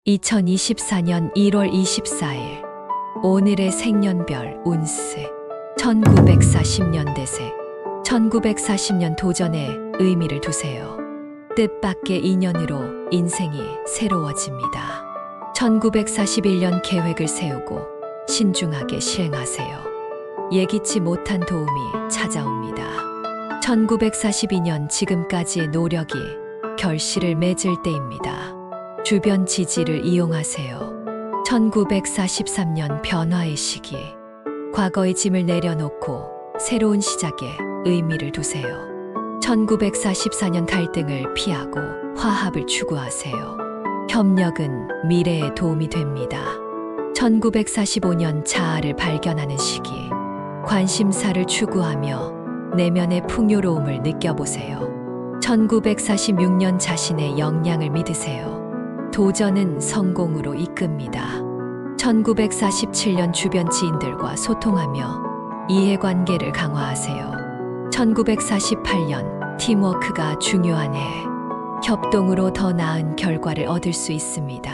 2024년 1월 24일 오늘의 생년별 운세 1940년 대세 1940년 도전에 의미를 두세요. 뜻밖의 인연으로 인생이 새로워집니다. 1941년 계획을 세우고 신중하게 시행하세요. 예기치 못한 도움이 찾아옵니다. 1942년 지금까지의 노력이 결실을 맺을 때입니다. 주변 지지를 이용하세요. 1943년 변화의 시기. 과거의 짐을 내려놓고 새로운 시작에 의미를 두세요. 1944년 갈등을 피하고 화합을 추구하세요. 협력은 미래에 도움이 됩니다. 1945년 자아를 발견하는 시기. 관심사를 추구하며 내면의 풍요로움을 느껴보세요. 1946년 자신의 역량을 믿으세요. 도전은 성공으로 이끕니다. 1947년 주변 지인들과 소통하며 이해관계를 강화하세요. 1948년 팀워크가 중요한 해. 협동으로 더 나은 결과를 얻을 수 있습니다.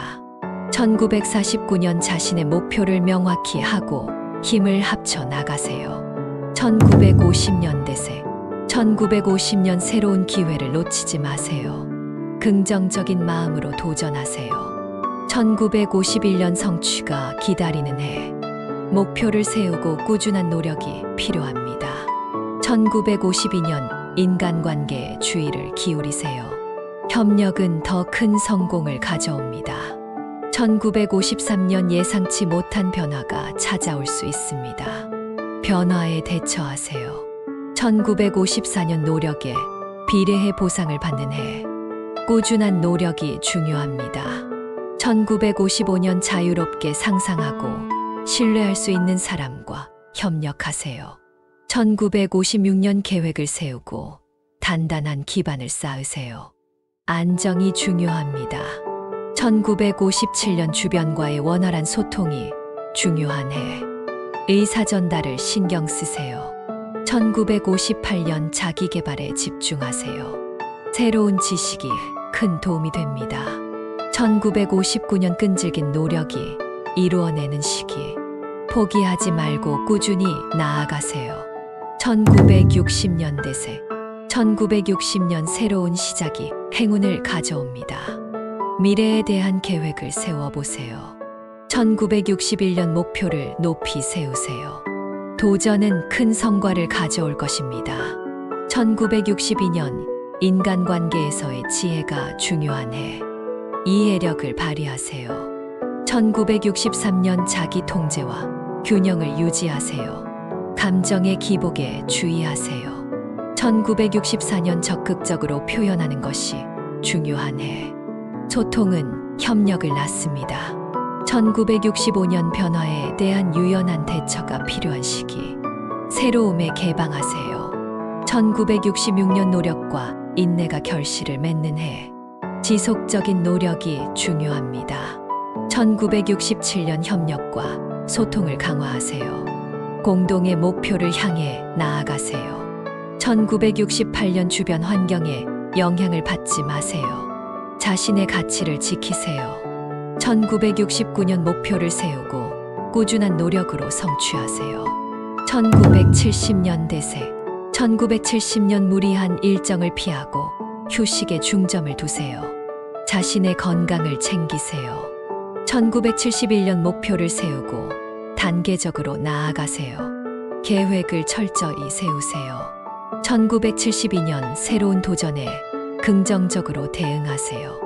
1949년 자신의 목표를 명확히 하고 힘을 합쳐 나가세요. 1950년 대세. 1950년 새로운 기회를 놓치지 마세요. 긍정적인 마음으로 도전하세요. 1951년 성취가 기다리는 해. 목표를 세우고 꾸준한 노력이 필요합니다. 1952년 인간관계에 주의를 기울이세요. 협력은 더 큰 성공을 가져옵니다. 1953년 예상치 못한 변화가 찾아올 수 있습니다. 변화에 대처하세요. 1954년 노력에 비례해 보상을 받는 해. 꾸준한 노력이 중요합니다. 1955년 자유롭게 상상하고 신뢰할 수 있는 사람과 협력하세요. 1956년 계획을 세우고 단단한 기반을 쌓으세요. 안정이 중요합니다. 1957년 주변과의 원활한 소통이 중요한 해. 의사 전달을 신경 쓰세요. 1958년 자기 개발에 집중하세요. 새로운 지식이 큰 도움이 됩니다. 1959년 끈질긴 노력이 이루어내는 시기. 포기하지 말고 꾸준히 나아가세요. 1960년 대세. 1960년 새로운 시작이 행운을 가져옵니다. 미래에 대한 계획을 세워보세요. 1961년 목표를 높이 세우세요. 도전은 큰 성과를 가져올 것입니다. 1962년 인간관계에서의 지혜가 중요한 해. 이해력을 발휘하세요. 1963년 자기 통제와 균형을 유지하세요. 감정의 기복에 주의하세요. 1964년 적극적으로 표현하는 것이 중요한 해. 소통은 협력을 낳습니다. 1965년 변화에 대한 유연한 대처가 필요한 시기. 새로움에 개방하세요. 1966년 노력과 인내가 결실을 맺는 해. 지속적인 노력이 중요합니다. 1967년 협력과 소통을 강화하세요. 공동의 목표를 향해 나아가세요. 1968년 주변 환경에 영향을 받지 마세요. 자신의 가치를 지키세요. 1969년 목표를 세우고 꾸준한 노력으로 성취하세요. 1970년 대세. 1970년 무리한 일정을 피하고 휴식에 중점을 두세요. 자신의 건강을 챙기세요. 1971년 목표를 세우고 단계적으로 나아가세요. 계획을 철저히 세우세요. 1972년 새로운 도전에 긍정적으로 대응하세요.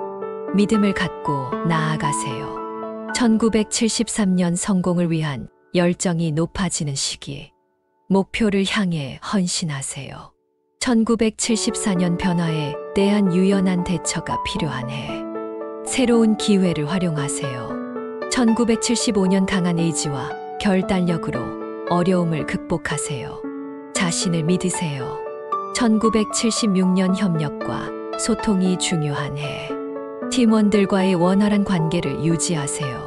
믿음을 갖고 나아가세요. 1973년 성공을 위한 열정이 높아지는 시기. 목표를 향해 헌신하세요. 1974년 변화에 대한 유연한 대처가 필요한 해. 새로운 기회를 활용하세요. 1975년 강한 의지와 결단력으로 어려움을 극복하세요. 자신을 믿으세요. 1976년 협력과 소통이 중요한 해. 팀원들과의 원활한 관계를 유지하세요.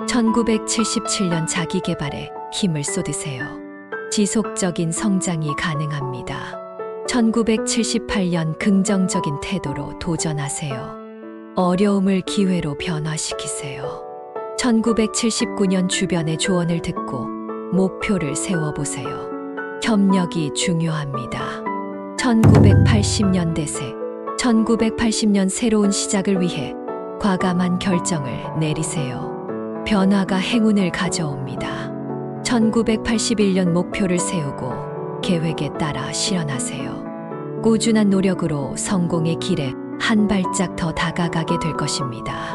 1977년 자기 개발에 힘을 쏟으세요. 지속적인 성장이 가능합니다. 1978년 긍정적인 태도로 도전하세요. 어려움을 기회로 변화시키세요. 1979년 주변의 조언을 듣고 목표를 세워보세요. 협력이 중요합니다. 1980년 대세, 1980년 새로운 시작을 위해 과감한 결정을 내리세요. 변화가 행운을 가져옵니다. 1981년 목표를 세우고 계획에 따라 실현하세요. 꾸준한 노력으로 성공의 길에 한 발짝 더 다가가게 될 것입니다.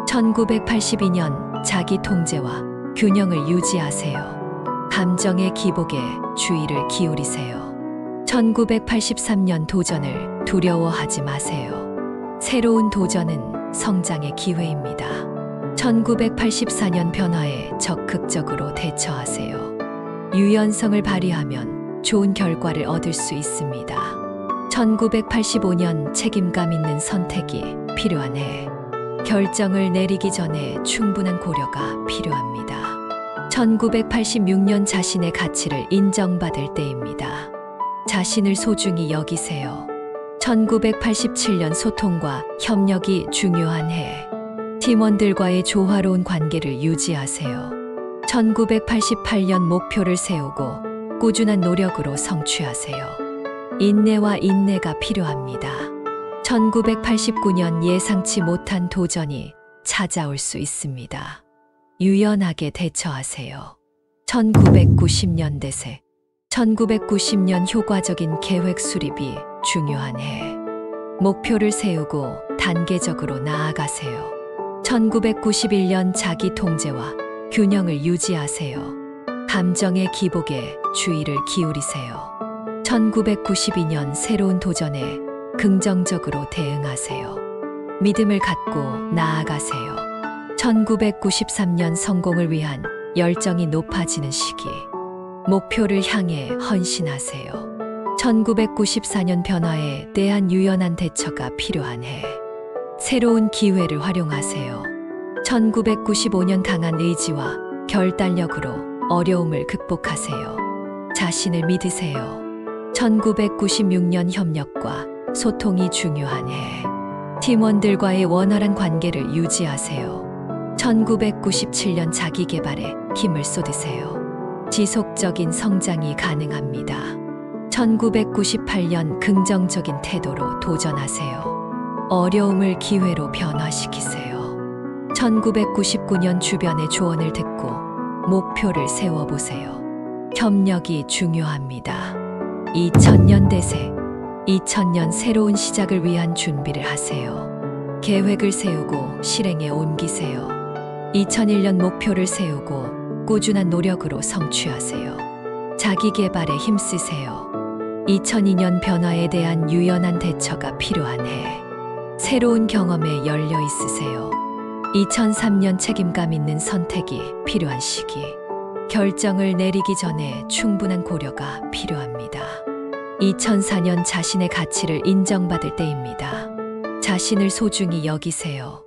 1982년 자기 통제와 균형을 유지하세요. 감정의 기복에 주의를 기울이세요. 1983년 도전을 두려워하지 마세요. 새로운 도전은 성장의 기회입니다. 1984년 변화에 적극적으로 대처하세요. 유연성을 발휘하면 좋은 결과를 얻을 수 있습니다. 1985년 책임감 있는 선택이 필요한 해. 결정을 내리기 전에 충분한 고려가 필요합니다. 1986년 자신의 가치를 인정받을 때입니다. 자신을 소중히 여기세요. 1987년 소통과 협력이 중요한 해. 팀원들과의 조화로운 관계를 유지하세요. 1988년 목표를 세우고 꾸준한 노력으로 성취하세요. 인내와 인내가 필요합니다. 1989년 예상치 못한 도전이 찾아올 수 있습니다. 유연하게 대처하세요. 1990년 대세, 1990년 효과적인 계획 수립이 중요한 해. 목표를 세우고 단계적으로 나아가세요. 1991년 자기 통제와 균형을 유지하세요. 감정의 기복에 주의를 기울이세요. 1992년 새로운 도전에 긍정적으로 대응하세요. 믿음을 갖고 나아가세요. 1993년 성공을 위한 열정이 높아지는 시기. 목표를 향해 헌신하세요. 1994년 변화에 대한 유연한 대처가 필요한 해. 새로운 기회를 활용하세요. 1995년 강한 의지와 결단력으로 어려움을 극복하세요. 자신을 믿으세요. 1996년 협력과 소통이 중요한 해. 팀원들과의 원활한 관계를 유지하세요. 1997년 자기 개발에 힘을 쏟으세요. 지속적인 성장이 가능합니다. 1998년 긍정적인 태도로 도전하세요. 어려움을 기회로 변화시키세요. 1999년 주변의 조언을 듣고 목표를 세워보세요. 협력이 중요합니다. 2000년 대세, 2000년 새로운 시작을 위한 준비를 하세요. 계획을 세우고 실행에 옮기세요. 2001년 목표를 세우고 꾸준한 노력으로 성취하세요. 자기 개발에 힘쓰세요. 2002년 변화에 대한 유연한 대처가 필요한 해. 새로운 경험에 열려 있으세요. 2003년 책임감 있는 선택이 필요한 시기. 결정을 내리기 전에 충분한 고려가 필요합니다. 2004년 자신의 가치를 인정받을 때입니다. 자신을 소중히 여기세요.